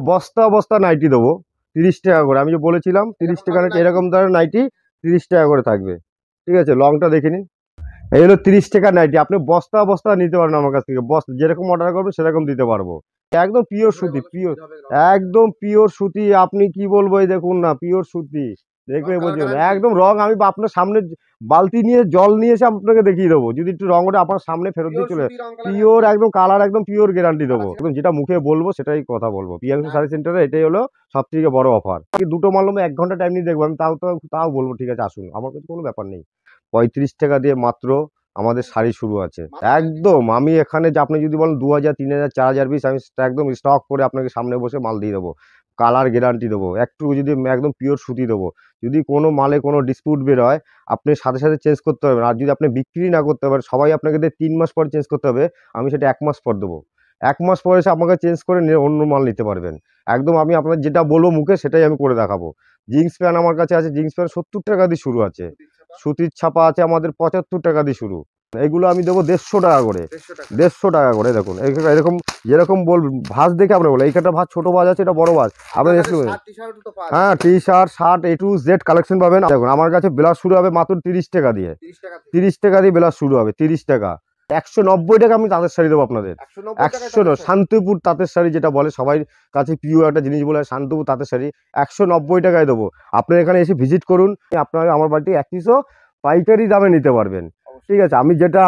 বস্তা বস্তা নাইটি দেবো 30 টাকা করে। আমি যে বলেছিলাম 30 টাকা এরকম ধরনের নাইটি 30 টাকা করে থাকবে। ঠিক আছে, লংটা দেখে নিন। এই হলো 30 টাকা নাইটি। আপনি বস্তা বস্তা নিতে পারেন আমার কাছ থেকে, বস্তা যেরকম অর্ডার করবেন সেরকম দিতে পারবো। একদম পিওর সুতি, পিওর, একদম পিওর সুতি। আপনি কি বলবো, এই দেখুন না, পিওর সুতি, দেখবে বুঝবেন একদম রং। আমি আপনার সামনে বালতি নিয়ে জল নিয়ে এসে আপনাকে দেখিয়ে দেবো, যদি একটু রং ওটা আপনার সামনে ফেরত দিয়ে চলে পিওর একদম কালার, একদম পিওর গ্যারান্টি দেবো। একদম যেটা মুখে বলবো সেটাই কথা বলবো। প্রিয়াংশু শাড়ি সেন্টারে এটাই হলো সব থেকে বড় অফার। দুটো মাল নেবো 1 ঘন্টা টাইম নিয়ে দেখবো, আমি তাও বলবো ঠিক আছে আসুন, আমার কাছে কোনো ব্যাপার নেই। 35 টাকা দিয়ে মাত্র আমাদের শাড়ি শুরু আছে একদম। আমি এখানে যে আপনি যদি বলেন 2000, 3000, 4000 পিস, আমি একদম স্টক করে আপনাকে সামনে বসে মাল দিয়ে দেবো, কালার গ্যারান্টি দেবো, একটু যদি একদম পিওর সুতি দেবো। যদি কোনো মালে কোনো ডিসপিউট বের হয় আপনি সাথে সাথে চেঞ্জ করতে পারবেন। আর যদি আপনি বিক্রি না করতে পারেন, সবাই আপনাকে 3 মাস পর চেঞ্জ করতে হবে, আমি সেটা 1 মাস পর দেবো। 1 মাস পরে এসে আমাকে চেঞ্জ করে অন্য মাল নিতে পারবেন একদম। আমি আপনার যেটা বলবো মুখে সেটাই আমি করে দেখাবো। জিন্স প্যান্ট আমার কাছে আছে, জিন্স প্যান্ট 70 টাকা দিয়ে শুরু আছে, সুতির ছাপা আছে আমাদের 75 টাকা দিয়ে শুরু। এগুলো আমি দেবো 150 টাকা করে, 150 টাকা করে। দেখুন এরকম যেরকম বলবেন ভাঁজ দেখে আপনার বলে, এইখানটা ভাঁজ, ছোট ভাঁজ আছে, এটা বড় ভাঁজ আপনার। হ্যাঁ, T shirt, shirt A to Z collection পাবেন। দেখুন আমার কাছে ব্লাউজ শুরু হবে মাত্র 30 টাকা দিয়ে, 30 টাকা দিয়ে ব্লাউজ শুরু হবে, 30 টাকা। 190 টাকা আমি তাঁতের শাড়ি দেবো আপনাদের। 100 শান্তিপুর তাঁতের শাড়ি যেটা বলে সবাই কাছে প্রিয় একটা জিনিস বলে, শান্তিপুর তাঁতের শাড়ি 190 টাকায় দেবো। আপনার এখানে এসে ভিজিট করুন, আপনার আমার বাড়িতে 1 পিসও পাইকারি দামে নিতে পারবেন। ঠিক আছে,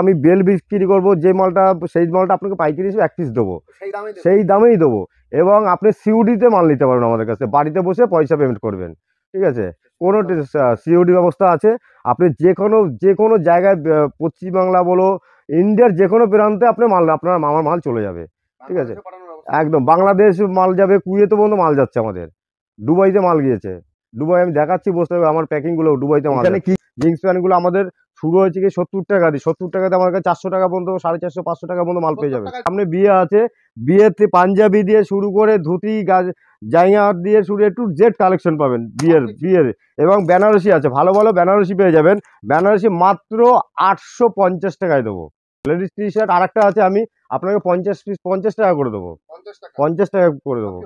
আমি বেল বিক্রি করবো যে মালটা, সেই মালটা আপনাকে পাইকারি হিসেবে 1 পিস দেবো, সেই দামেই দেবো। এবং আপনি সিউডিতে মাল নিতে পারবেন আমাদের কাছে, বাড়িতে বসে পয়সা পেমেন্ট করবেন। ঠিক আছে, কোনো সিউডি ব্যবস্থা আছে। আপনি যে কোনো জায়গায়, পশ্চিমবাংলা বলো, ইন্ডিয়ার যে কোনো প্রান্তে আপনি আপনার আমার মাল চলে যাবে। ঠিক আছে, একদম বাংলাদেশ মাল যাবে, কুয়েতে পর্যন্ত মাল যাচ্ছে আমাদের, দুবাইতে মাল গিয়েছে। দুবাই আমি দেখাচ্ছি, বসতে হবে আমার প্যাকিংগুলো, দুবাইতে মাল। কি জিন্স প্যান্টগুলো আমাদের শুরু হয়েছে কি 70 টাকা দিয়ে, 70 টাকাতে আমার কাছে 400 টাকা পর্যন্ত, 450, 500 টাকা পর্যন্ত মাল পেয়ে যাবে। সামনে বিয়ে আছে, বিয়েতে পাঞ্জাবি দিয়ে শুরু করে ধুতি জাইয়া দিয়ে শুরু একটু জেড কালেকশন পাবেন বিয়ের। এবং বেনারসি আছে, ভালো ভালো বেনারসি পেয়ে যাবেন। বেনারসি মাত্র 850 টাকায় দেবো। লেডিস টি শার্ট আরেকটা আছে, আমি আপনাকে 50 পিস 50 টাকা করে দেবো, 50 টাকা করে দেবো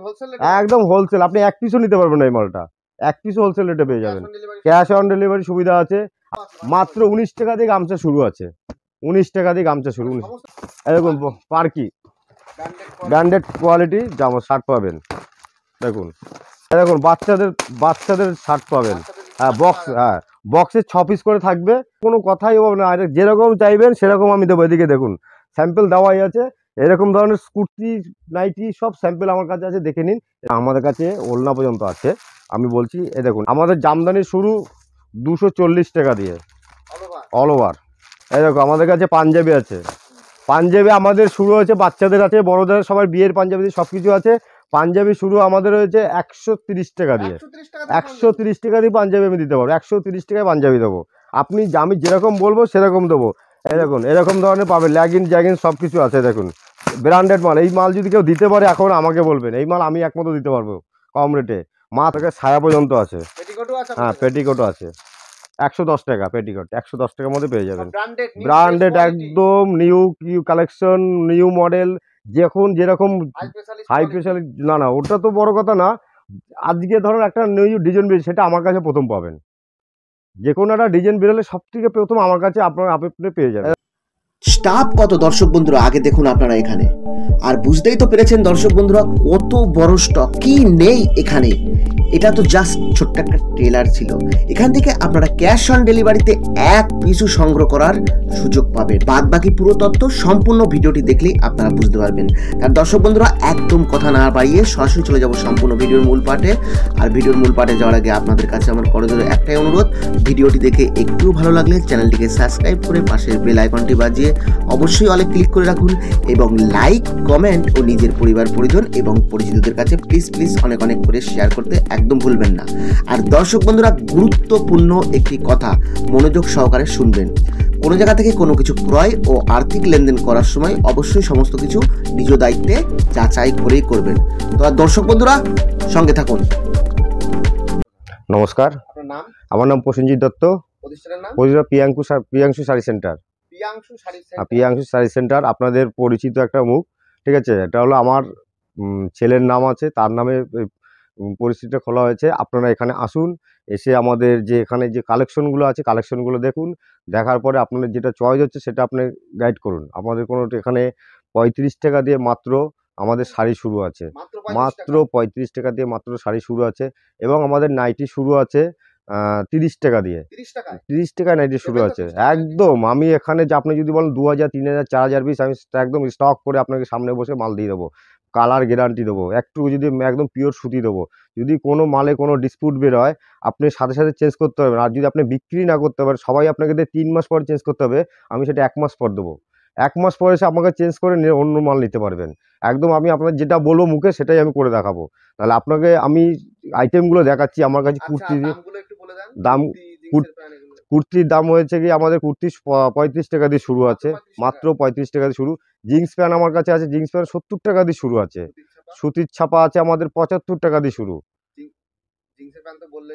একদম হোলসেল। আপনি 1 পিসও নিতে পারবেন না, এই মালটা 1 পিসও হোলসেল রেটে পেয়ে যাবেন। ক্যাশ অন ডেলিভারি সুবিধা আছে। মাত্র 19 টাকা দিয়ে গামছা শুরু আছে, 19 টাকা দিয়ে গামছা শুরু। এরকম পার্কি ব্র্যান্ডেড কোয়ালিটি জামা শার্ট পাবেন। দেখুন দেখুন বাচ্চাদের শার্ট পাবেন। হ্যাঁ, বক্সে 6 পিস করে থাকবে, কোনো কথাই হবে না। যেরকম চাইবেন সেরকম আমি দেবো। এদিকে দেখুন স্যাম্পল দেওয়াই আছে, এরকম ধরনের কুর্তি, নাইটি সব স্যাম্পল আমার কাছে আছে, দেখে নিন। আমাদের কাছে ওড়না পর্যন্ত আছে। আমি বলছি, এই দেখুন আমাদের জামদানি শুরু 240 টাকা দিয়ে অল ওভার। এই দেখো আমাদের কাছে পাঞ্জাবি আছে, পাঞ্জাবি আমাদের শুরু হয়েছে, বাচ্চাদের আছে, বড়দের, সবার বিয়ের পাঞ্জাবি সব কিছু আছে। পাঞ্জাবি শুরু আমাদের হয়েছে 130 টাকা দিয়ে, 130 টাকা দিয়ে পাঞ্জাবি আমি দিতে পারবো। 130 টাকায় পাঞ্জাবি দেবো। আমি যেরকম বলবো সেরকম দেবো। এই দেখুন এরকম ধরনের পাবেন, ল্যাগিন সব কিছু আছে। দেখুন ব্র্যান্ডেড মাল। এই মাল যদি কেউ দিতে পারে এখন আমাকে বলবেন, এই মাল আমি একমতো দিতে পারবো কম রেটে। মা থেকে ছায়া পর্যন্ত আছে। হ্যাঁ, পেটিকোটও আছে 110 টাকা, পেটিকোট 110 টাকার মধ্যে পেয়ে যাবেন। ব্র্যান্ডেড একদম নিউ কালেকশন, নিউ মডেল, যখন যেরকম হাই স্পেশালি। না ওটা তো বড় কথা না। আজকে ধরুন একটা নিউ ডিজাইন বেরিয়েছে, সেটা আমার কাছে প্রথম পাবেন। যে কোনো একটা ডিজাইন বেরোলে সব থেকে প্রথম আমার কাছে আপনি পেয়ে যাবেন। স্টাফ কত দর্শক বন্ধুরা আগে দেখুন আপনারা এখানে, আর বুঝতেই তো পেরেছেন দর্শক বন্ধুরা কত বড় স্টক কি নেই এখানে। এটা তো জাস্ট ছোট্ট একটা ট্রেলার ছিল। এখান থেকে আপনারা ক্যাশ অন ডেলিভারিতে 1 পিসও সংগ্রহ করার সুযোগ পাবেন। বাদ বাকি পুরো তথ্য সম্পূর্ণ ভিডিওটি দেখলেই আপনারা বুঝতে পারবেন। আর দর্শক বন্ধুরা একদম কথা না বাড়িয়ে সরাসরি চলে যাব সম্পূর্ণ ভিডিওর মূল পার্টে। আর ভিডিওর মূল পার্টে যাওয়ার আগে আপনাদের কাছে আমার করজোরে একটাই অনুরোধ, ভিডিওটি দেখে একটু ভালো লাগলে চ্যানেলটিকে সাবস্ক্রাইব করে পাশের বেল আইকনটি বাজিয়ে অবশ্যই অলে ক্লিক করে রাখুন, এবং লাইক, কমেন্ট ও নিজের পরিবার পরিজন এবং পরিচিতদের কাছে প্লিজ অনেক করে শেয়ার করতে একদম ভুলবেন না। আর দর্শক বন্ধুরা গুরুত্বপূর্ণ একটি কথা মনোযোগ সহকারে শুনবেন। কোনো জায়গা থেকে কোনো কিছু ক্রয় ও আর্থিক লেনদেন করার সময় অবশ্যই সমস্ত কিছু নিজ দায়িত্বে যাচাই করেই করবেন। তো আর দর্শক বন্ধুরা সঙ্গে থাকুন। নমস্কার, আমার নাম প্রসেনজিৎ দত্ত, প্রিয়াংশু শাড়ি সেন্টার। প্রিয়াংশু শাড়ি সেন্টার আপনাদের পরিচিত একটা মুখ। ঠিক আছে, এটা হলো আমার ছেলের নাম আছে, তার নামে পরিস্থিতিটা খোলা হয়েছে। আপনারা এখানে আসুন, এসে আমাদের যে এখানে যে কালেকশনগুলো আছে কালেকশনগুলো দেখুন, দেখার পরে আপনাদের যেটা চয়েস হচ্ছে সেটা আপনি গাইড করুন। আমাদের কোনো এখানে 35 টাকা দিয়ে মাত্র আমাদের শাড়ি শুরু আছে, মাত্র 35 টাকা দিয়ে মাত্র শাড়ি শুরু আছে। এবং আমাদের নাইটি শুরু আছে 30 টাকা দিয়ে, 30 টাকা নাইটি শুরু আছে একদম। আমি এখানে যে আপনি যদি বলেন 2000, 3000, 4000 পিস আমি একদম স্টক করে আপনাকে সামনে বসে মাল দিয়ে দেবো, কালার গ্যারান্টি দেবো, একটু যদি একদম পিওর সুতি দেবো। যদি কোনো মালে কোনো ডিসপুট বের হয় আপনি সাথে সাথে চেঞ্জ করতে পারবেন। আর যদি আপনি বিক্রি না করতে পারেন, সবাই আপনাকে 3 মাস পরে চেঞ্জ করতে হবে, আমি সেটা 1 মাস পর দেবো। 1 মাস পরে এসে আমাকে চেঞ্জ করে নিয়ে অন্য মাল নিতে পারবেন। একদম আমি আপনার যেটা বলবো মুখে সেটাই আমি করে দেখাবো। তাহলে আপনাকে আমি আইটেমগুলো দেখাচ্ছি। আমার কাছে কুর্তি দাম, কুর্তির দাম হয়েছে কি আমাদের কুর্তি 35 টাকা দিয়ে শুরু আছে, মাত্র 35 টাকা দিয়ে শুরু। জিন্স প্যান্ট আমার কাছে আছে, জিন্স প্যান্ট 70 টাকা দিয়ে শুরু আছে। সুতির ছাপা আছে আমাদের 75 টাকা দিয়ে শুরু।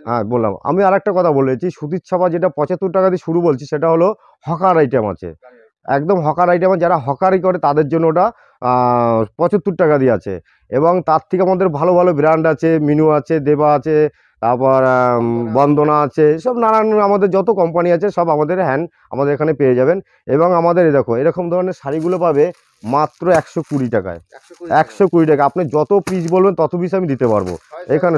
হ্যাঁ বললাম, আমি আরেকটা কথা বলেছি, সুতির ছাপা যেটা 75 টাকা দিয়ে শুরু বলছি সেটা হলো হকার আইটেম আছে, একদম হকার আইটেম। যারা হকারি করে তাদের জন্য ওটা 75 টাকা দিয়ে আছে। এবং তার থেকে আমাদের ভালো ভালো ব্র্যান্ড আছে, মিনু আছে, দেবা আছে, তারপর বন্দনা আছে, সব নানান আমাদের যত কোম্পানি আছে সব আমাদের আমাদের এখানে পেয়ে যাবেন। এবং আমাদের দেখো এরকম ধরনের শাড়িগুলো পাবে মাত্র 120 টাকায়, 120 টাকা। আপনি যত পিস বলবেন তত পিস আমি দিতে পারবো। এখানে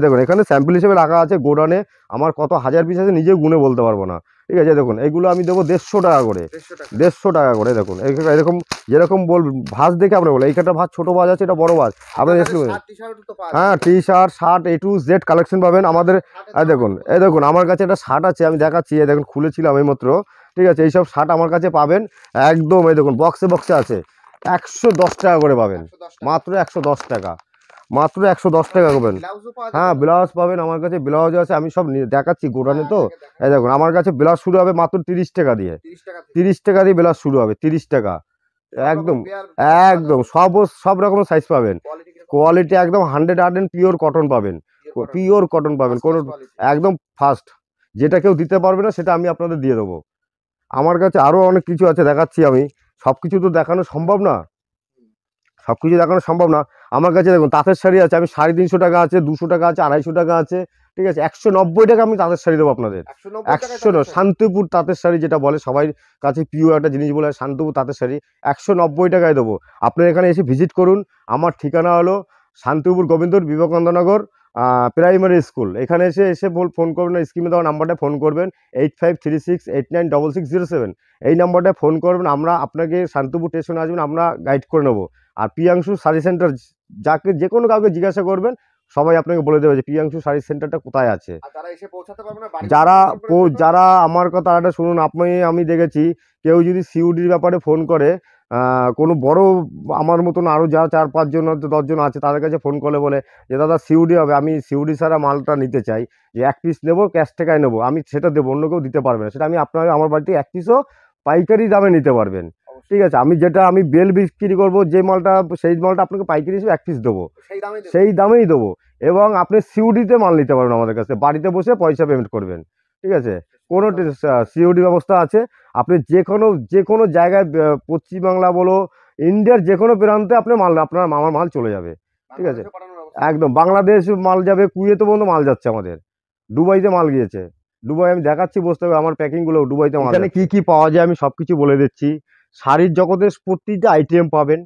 দেখুন, এখানে স্যাম্পল হিসেবে রাখা আছে গোডানে, আমার কত হাজার পিস আছে নিজেও গুনে বলতে পারবো না। ঠিক আছে, দেখুন এইগুলো আমি দেবো 150 টাকা করে, 150 টাকা করে। দেখুন এরকম যেরকম ভাঁজ দেখে আপনার বলে, এইখানটা ভাঁজ ছোটো ভাঁজ আছে, এটা বড় ভাঁজ আপনার। হ্যাঁ, T shirt, shirt A to Z collection পাবেন আমাদের। দেখুন আমার কাছে একটা শার্ট আছে, আমি দেখাচ্ছি। দেখুন খুলেছিলাম এইমাত্র। ঠিক আছে, এইসব শার্ট আমার কাছে পাবেন একদম। এই দেখুন বক্সে বক্সে আছে, 110 টাকা করে পাবেন, মাত্র 110 টাকা, মাত্র 110 টাকা করবেন। হ্যাঁ, ব্লাউজ পাবেন আমার কাছে, ব্লাউজ আছে, আমি সব দেখাচ্ছি গোডানে। তো এই দেখুন আমার কাছে ব্লাউজ শুরু হবে মাত্র 30 টাকা দিয়ে, 30 টাকা দিয়ে ব্লাউজ শুরু হবে, 30 টাকা একদম। একদম সব রকমের সাইজ পাবেন, কোয়ালিটি একদম 100% পিওর কটন পাবেন, পিওর কটন পাবেন, কোনো একদম ফার্স্ট, যেটা কেউ দিতে পারবে না সেটা আমি আপনাদের দিয়ে দেবো। আমার কাছে আরও অনেক কিছু আছে, দেখাচ্ছি আমি। সব কিছু তো দেখানো সম্ভব না, সব কিছু দেখানো সম্ভব না। আমার কাছে দেখুন তাঁতের শাড়ি আছে, আমি 350 টাকা আছে, 200 টাকা আছে, 250 টাকা আছে। ঠিক আছে, 190 টাকা আমি তাঁতের শাড়ি দেবো আপনাদের। 100 শান্তিপুর তাঁতের শাড়ি যেটা বলে সবাই কাছে প্রিয় একটা জিনিস বলে, শান্তিপুর তাঁতের শাড়ি 190 টাকায় দেবো। আপনার এখানে এসে ভিজিট করুন। আমার ঠিকানা হলো শান্তিপুর গোবিন্দপুর বিবেকানন্দনগর প্রাইমারি স্কুল। এখানে এসে ফোন করবেন, স্ক্রিনে দেওয়া নাম্বারটা ফোন করবেন, 8536896607। এই নাম্বারটায় ফোন করবেন, আমরা আপনাকে শান্তিপুর স্টেশনে আসবেন, আমরা গাইড করে নেবো। আর প্রিয়াংশু শাড়ি সেন্টার, যাকে যে কোনো কাউকে জিজ্ঞাসা করবেন সবাই আপনাকে বলে দেবে যে প্রিয়াংশু শাড়ি সেন্টারটা কোথায় আছে। যারা আমার কথা একটা শুনুন, আমি দেখেছি কেউ যদি সিউডির ব্যাপারে ফোন করে, কোনো বড় আমার মতন আরও যারা 4-5 জন 10 জন আছে তাদের কাছে ফোন করলে বলে যে দাদা সিউডি হবে, আমি সিউডি ছাড়া মালটা নিতে চাই, যে 1 পিস নেবো, ক্যাশ টাকায় নেবো, আমি সেটা দেবো, অন্য কেউ দিতে পারবে না সেটা। আমি আমার বাড়িতে 1 পিসও পাইকারি দামে নিতে পারবেন। ঠিক আছে, আমি বেল বিক্রি করবো, যে মালটা সেই মালটা আপনাকে পাইকারি হিসেবে 1 পিস দেবো, সেই দামেই দেবো। এবং আপনি সিউডিতে মাল নিতে পারবেন আমাদের কাছে, বাড়িতে বসে পয়সা পেমেন্ট করবেন। ঠিক আছে, কোনো সিউডি ব্যবস্থা আছে। আপনি যে কোনো জায়গায়, পশ্চিমবাংলা বলো, ইন্ডিয়ার যে কোনো প্রান্তে আপনি আপনার আমার মাল চলে যাবে। ঠিক আছে, একদম বাংলাদেশ মাল যাবে, কুয়েতে পর্যন্ত মাল যাচ্ছে আমাদের, দুবাইতে মাল গিয়েছে। দুবাই আমি দেখাচ্ছি, বসতে হবে আমার প্যাকিংগুলো, দুবাইতে মাল। এখানে কি কি পাওয়া যায় আমি সব কিছু বলে দিচ্ছি। শাড়ির জগতের প্রতিটা আইটেম পাবেন।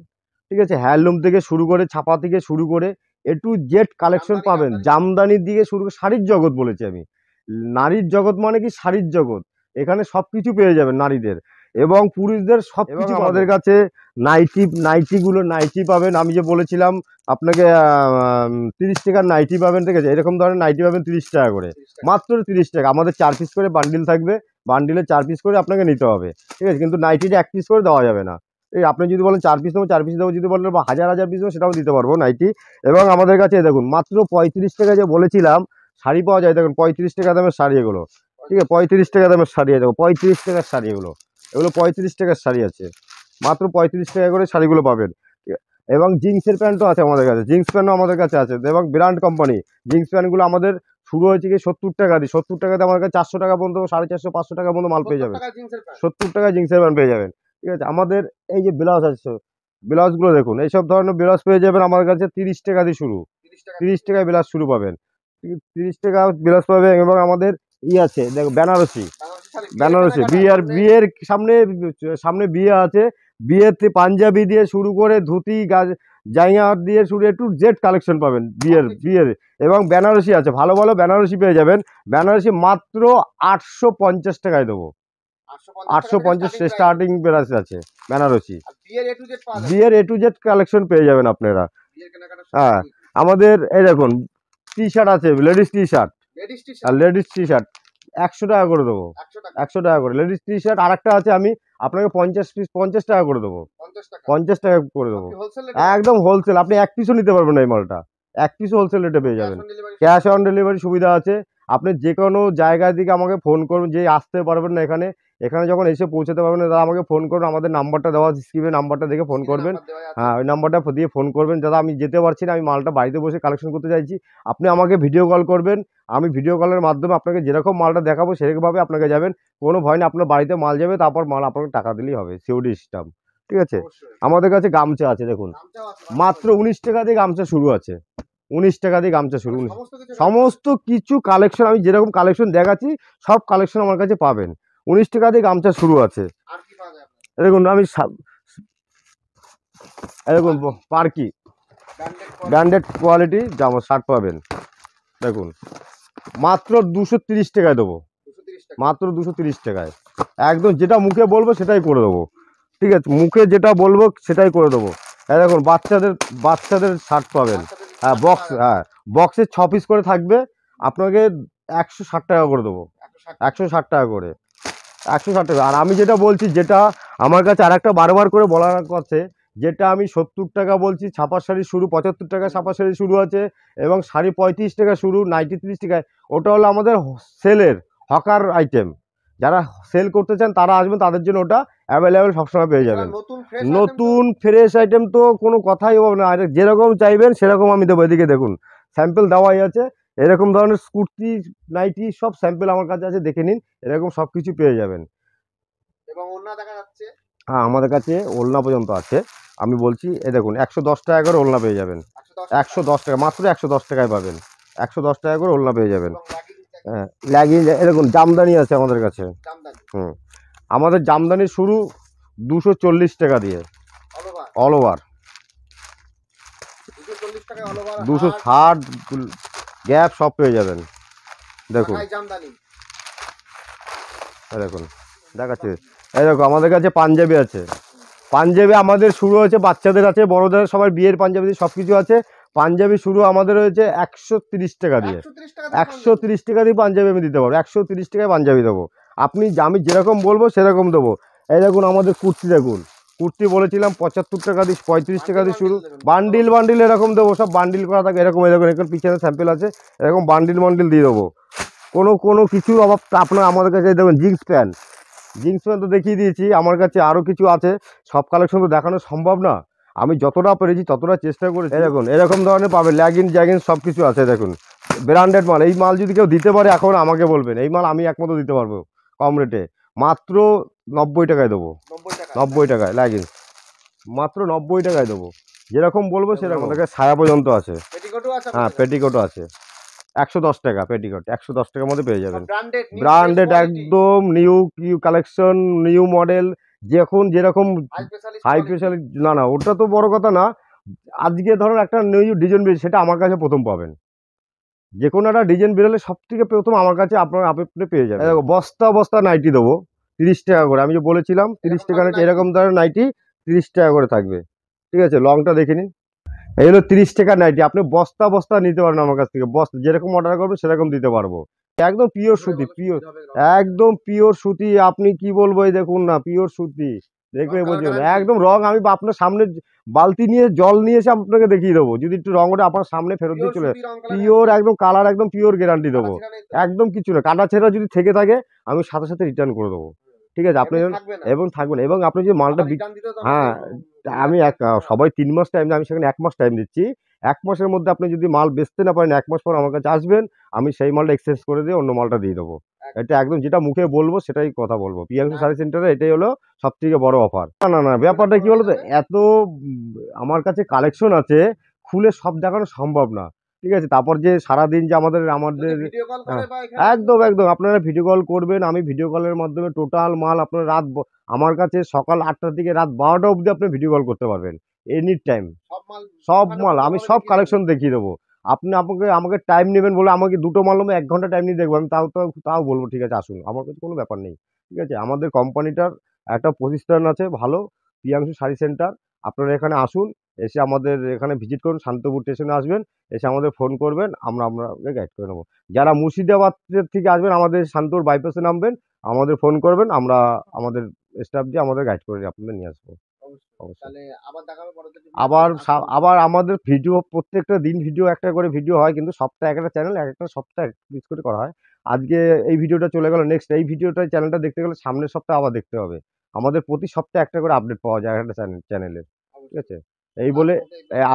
ঠিক আছে, হ্যান্ডলুম থেকে শুরু করে, ছাপা থেকে শুরু করে A to Z কালেকশন পাবেন। জামদানির দিকে শুরু করে, শাড়ির জগৎ বলেছি আমি, নারীর জগৎ মানে কি শাড়ির জগৎ, এখানে সব কিছু পেয়ে যাবেন নারীদের এবং পুরুষদের সব কিছু। আমাদের কাছে নাইটি পাবেন, আমি যে বলেছিলাম আপনাকে 30 টাকার নাইটি পাবেন। ঠিক আছে, এরকম ধরনের নাইটি পাবেন 30 টাকা করে, মাত্র 30 টাকা। আমাদের 4 পিস করে বান্ডিল থাকবে, বান্ডিলে 4 পিস করে আপনাকে নিতে হবে। ঠিক আছে, কিন্তু নাইটিটা 1 পিস করে দেওয়া যাবে না। এই আপনি যদি বলেন 4 পিস নেবো, 4 পিস দেবো, যদি বলেন হাজার পিস দেবো, সেটাও দিতে পারবো নাইটি। এবং আমাদের কাছে দেখুন মাত্র 35 টাকা যে বলেছিলাম শাড়ি পাওয়া যায়। দেখুন 35 টাকা দামের শাড়ি এগুলো। ঠিক আছে, 35 টাকা দামের শাড়ি আছে, 35 টাকার শাড়ি এগুলো 35 টাকার শাড়ি আছে, মাত্র 35 টাকা করে শাড়িগুলো পাবেন। এবং জিন্সের প্যান্টও আছে আমাদের কাছে, জিন্স প্যান্টও আমাদের কাছে আছে। এবং ব্র্যান্ড কোম্পানি জিন্স প্যান্টগুলো আমাদের শুরু হয়েছে কি 70 টাকা দিয়ে, 70 টাকাতে আমার কাছে 400 টাকা পর্যন্ত, 450, 500 টাকা পর্যন্ত মাল পেয়ে যাবেন। 70 টাকা জিন্সের প্যান্ট পেয়ে যাবেন। ঠিক আছে, আমাদের এই যে ব্লাউজ আছে, ব্লাউজগুলো দেখুন, এইসব ধরনের ব্লাউজ পেয়ে যাবেন আমার কাছে 30 টাকা দিয়ে শুরু। 30 টাকায় ব্লাউজ শুরু পাবেন, 30 টাকা ব্লাউজ পাবেন। এবং আমাদের আছে দেখো বেনারসি, বেনারসি বিয়ের সামনে সামনে বিয়ে আছে, বিয়েতে পাঞ্জাবি দিয়ে শুরু করে ধুতি জাইয়া দিয়ে শুরু একটু জেড কালেকশন পাবেন বিয়ের। এবং বেনারসি আছে, ভালো ভালো বেনারসি পেয়ে যাবেন। বেনারসি মাত্র 850 টাকায় দেবো। 850 স্টার্টিং বেনারসি আছে বেনারসি। বিয়ের এ টু জেড কালেকশন পেয়ে যাবেন আপনারা। হ্যাঁ, আমাদের এই দেখুন টি শার্ট আছে, লেডিস টি শার্ট, আর লেডিস টি শার্ট 100 টাকা করে দেবো। 100 টাকা করে লেডিস টি শার্ট। আর একটা আছে, আমি আপনাকে 50 পিস 50 টাকা করে দেবো। 50 টাকা করে দেবো, একদম হোলসেল। আপনি এক পিসও নিতে পারবেন না, এই মালটা এক পিসও হোলসেল রেটে পেয়ে যাবেন। ক্যাশ অন ডেলিভারি সুবিধা আছে। আপনি যে কোনো জায়গা থেকে আমাকে ফোন করুন, যে আসতে পারবেন না এখানে, এখানে যখন এসে পৌঁছাতে পারবেন না, দাদা আমাকে ফোন করুন। আমাদের নাম্বারটা দেওয়া আছে স্ক্রিনে, নাম্বারটা দেখে ফোন করবেন। হ্যাঁ, ওই নাম্বারটা দিয়ে ফোন করবেন, দাদা আমি যেতে পারছি না, আমি মালটা বাড়িতে বসে কালেকশন করতে চাইছি। আপনি আমাকে ভিডিও কল করবেন, আমি ভিডিও কলের মাধ্যমে আপনাকে যেরকম মালটা দেখাবো সেরকমভাবে আপনাকে যাবেন। কোনো ভয় না, আপনার বাড়িতে মাল যাবে, তারপর মাল আপনাকে টাকা দিলেই হবে, সিওডি সিস্টেম। ঠিক আছে। আমাদের কাছে গামছা আছে দেখুন, মাত্র 19 টাকা দিয়ে গামছা শুরু আছে। 19 টাকা দিয়ে গামছা শুরু। সমস্ত কিছু কালেকশন আমি যেরকম কালেকশন দেখাচ্ছি সব কালেকশন আমার কাছে পাবেন। 19 টাকা দিয়ে গামছা শুরু আছে। দেখুন আমি দেখুন পার্কি ব্র্যান্ডেড কোয়ালিটি জামা শার্ট পাবেন। দেখুন মাত্র 230 টাকায় দেবো, মাত্র 230 টাকায়। একদম যেটা মুখে বলবো সেটাই করে দেবো। ঠিক আছে, মুখে যেটা বলবো সেটাই করে দেবো। হ্যাঁ দেখুন বাচ্চাদের শার্ট পাবেন। হ্যাঁ বক্সে 6 পিস করে থাকবে, আপনাকে 160 টাকা করে দেবো। 160 টাকা করে, 160 টাকা। আর আমি যেটা বলছি, যেটা আমার কাছে আর একটা বারবার করে বলার আছে, যেটা আমি 70 টাকা বলছি ছাপা শাড়ি শুরু, 75 টাকা ছাপা শাড়ি শুরু আছে, এবং শাড়ি 35 টাকা শুরু, নাইটি 30 টাকায়। ওটা হলো আমাদের সেলের হকার আইটেম। যারা সেল করতে চান তারা আসবেন, তাদের জন্য ওটা অ্যাভেলেবেল সবসময় পেয়ে যাবেন। নতুন ফ্রেশ আইটেম তো কোনো কথাই হবে না, আর যেরকম চাইবেন সেরকম আমি দেবো। এদিকে দেখুন স্যাম্পল দেওয়াই আছে, এরকম ধরনের কুর্তি নাইটি সব স্যাম্পল আমার কাছে আছে, দেখে নিন। এরকম সব কিছু পেয়ে যাবেন। এবং ওড়না দেখা যাচ্ছে, হ্যাঁ আমাদের কাছে ওড়না পর্যন্ত আছে। আমি বলছি এ দেখুন 110 টাকা করে ওড়না পেয়ে যাবেন। 110 টাকা, মাত্র 110 টাকায় পাবেন। 110 টাকা করে ওড়না পেয়ে যাবেন। হ্যাঁ লেগিংস এরকম জামদানি আছে আমাদের কাছে। হুম, আমাদের জামদানি শুরু 240 টাকা দিয়ে অল ওভার। 260 গ্যাপ সব পেয়ে যাবেন। দেখুন দেখুন দেখাচ্ছে। এই দেখো আমাদের কাছে পাঞ্জাবি আছে। পাঞ্জাবি আমাদের শুরু হয়েছে, বাচ্চাদের আছে, বড়দের, সবার বিয়ের পাঞ্জাবি সব কিছু আছে। পাঞ্জাবি শুরু আমাদের হয়েছে 130 টাকা দিয়ে। 130 টাকা দিয়ে পাঞ্জাবি আমি দিতে পারবো। 130 টাকায় পাঞ্জাবি দেবো। আমি যেরকম বলবো সেরকম দেবো। এই দেখুন আমাদের কুর্তি, দেখুন কুর্তি বলেছিলাম 75 টাকা দিয়ে, 35 টাকা দিয়ে শুরু। বান্ডিল এরকম দেবো, সব বান্ডিল করা থাকে এরকম। এরকম পিছনে স্যাম্পল আছে, এরকম বান্ডিল দিয়ে দেবো। কোনো কিছু অভাব আপনার আমাদের কাছে। দেখুন জিন্স প্যান্ট তো দেখিয়ে দিয়েছি, আমার কাছে আরও কিছু আছে। সব কালেকশন তো দেখানো সম্ভব না, আমি যতটা পেরেছি ততটা চেষ্টা করেছি। দেখুন এরকম ধরনের পাবেন, ল্যাগিন সব কিছু আছে। দেখুন ব্র্যান্ডেড মাল। এই মাল যদি কেউ দিতে পারে এখন আমাকে বলবেন, এই মাল আমি একমতো দিতে পারবো কম রেটে। মাত্র 90 টাকায় দেবো। 90 টাকায় ল্যাগিংস, মাত্র 90 টাকায় দেবো। যেরকম বলবো সেরকম। আমাদের কাছে সায়া পর্যন্ত আছে। হ্যাঁ পেটিকোটও আছে। 110 টাকা পেটিকোট, 110 টাকার মধ্যে পেয়ে যাবেন। ব্র্যান্ডেড একদম নিউ কালেকশন, নিউ মডেল। যখন যেরকম হাই স্পেশাল, না ওটা তো বড় কথা না। আজকে ধরুন একটা নিউ ডিজাইন বেরিয়েছে, সেটা আমার কাছে প্রথম পাবেন। যে কোনো একটা ডিজাইন বেরোলে সব থেকে প্রথম আমার কাছে আপনি পেয়ে যাবেন। দেখো বস্তা নাইটি দেবো 30 টাকা করে। আমি যে বলেছিলাম 30 টাকা, এরকম ধরনের নাইটি 30 টাকা করে থাকবে। ঠিক আছে, লংটা দেখে নিন। এই হলো 30 টাকার নাইটি। আপনি বস্তা নিতে পারেন আমার কাছ থেকে। বস্তা যেরকম অর্ডার করবেন সেরকম দিতে পারবো। একদম পিওর সুতি, একদম পিওর সুতি। আপনি কি বলবো, এই দেখুন না পিওর সুতি, দেখবে বুঝবেন একদম রং। আমি আপনার সামনে বালতি নিয়ে জল নিয়ে এসে আপনাকে দেখিয়ে দেবো। যদি একটু রং ওটা আপনার সামনে ফেরত দিয়ে চলে, পিওর একদম কালার, একদম পিওর গ্যারান্টি দেবো। একদম কিছু না, কাটা ছেঁড়া যদি থেকে থাকে আমি সাথে সাথে রিটার্ন করে দেবো। ঠিক আছে, আপনি এবং থাকবেন। এবং আপনি যে মালটা, হ্যাঁ আমি সবাই 3 মাস টাইম দেয়, আমি সেখানে 1 মাস টাইম দিচ্ছি। 1 মাসের মধ্যে আপনি যদি মাল বেচতে না পারেন, 1 মাস পর আমার কাছে আসবেন, আমি সেই মালটা এক্সচেঞ্জ করে দিয়ে অন্য মালটা দিয়ে দেবো। এটা একদম যেটা মুখে বলবো সেটাই কথা বলবো। প্রিয়াংশু শাড়ি সেন্টারে এটাই হলো সব থেকে বড় অফার। না না না, ব্যাপারটা কি বলতো, এত আমার কাছে কালেকশন আছে, খুলে সব দেখানো সম্ভব না। ঠিক আছে, তারপর যে সারাদিন যে আমাদের হ্যাঁ, একদম একদম আপনারা ভিডিও কল করবেন, আমি ভিডিও কলের মাধ্যমে টোটাল মাল আপনার আমার কাছে সকাল 8টা থেকে রাত 12টা অবধি আপনি ভিডিও কল করতে পারবেন এনি টাইম। সব মাল আমি সব কালেকশন দেখিয়ে দেবো। আপনি আমাকে টাইম নেবেন বলে, আমাকে দুটো মাল নেবো 1 ঘন্টা টাইম নিয়ে দেখবো, আমি তাও বলবো ঠিক আছে আসুন, আমার কাছে কোনো ব্যাপার নেই। ঠিক আছে, আমাদের কোম্পানিটার একটা প্রতিষ্ঠান আছে ভালো, প্রিয়াংশু শাড়ি সেন্টার। আপনারা এখানে আসুন, এসে আমাদের এখানে ভিজিট করুন, শান্তপুর স্টেশনে আসবেন, এসে আমাদের ফোন করবেন, আপনাকে গাইড করে নেবো। যারা মুর্শিদাবাদ থেকে আসবেন, আমাদের শান্তপুর বাইপাসে নামবেন, আমাদের ফোন করবেন, আমরা আমাদের স্টাফ দিয়ে আমাদের গাইড করে আপনাদের নিয়ে আসবো। অবশ্যই। আবার আমাদের ভিডিও প্রত্যেকটা দিন একটা করে ভিডিও হয়, কিন্তু সপ্তাহে একটা চ্যানেল, একটা সপ্তাহে পিস করে করা হয়। আজকে এই ভিডিওটা চলে গেল, নেক্সট এই ভিডিওটা চ্যানেলটা দেখতে গেলে সামনের সপ্তাহে আবার দেখতে হবে। আমাদের প্রতি সপ্তাহে একটা করে আপডেট পাওয়া যায় একটা চ্যানেলের। ঠিক আছে, এই বলে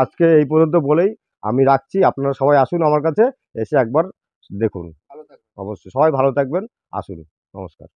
আজকে এই পর্যন্ত বলেই আমি রাখছি। আপনারা সবাই আসুন আমার কাছে, এসে একবার দেখুন। অবশ্যই সবাই ভালো থাকবেন, আসুন। নমস্কার।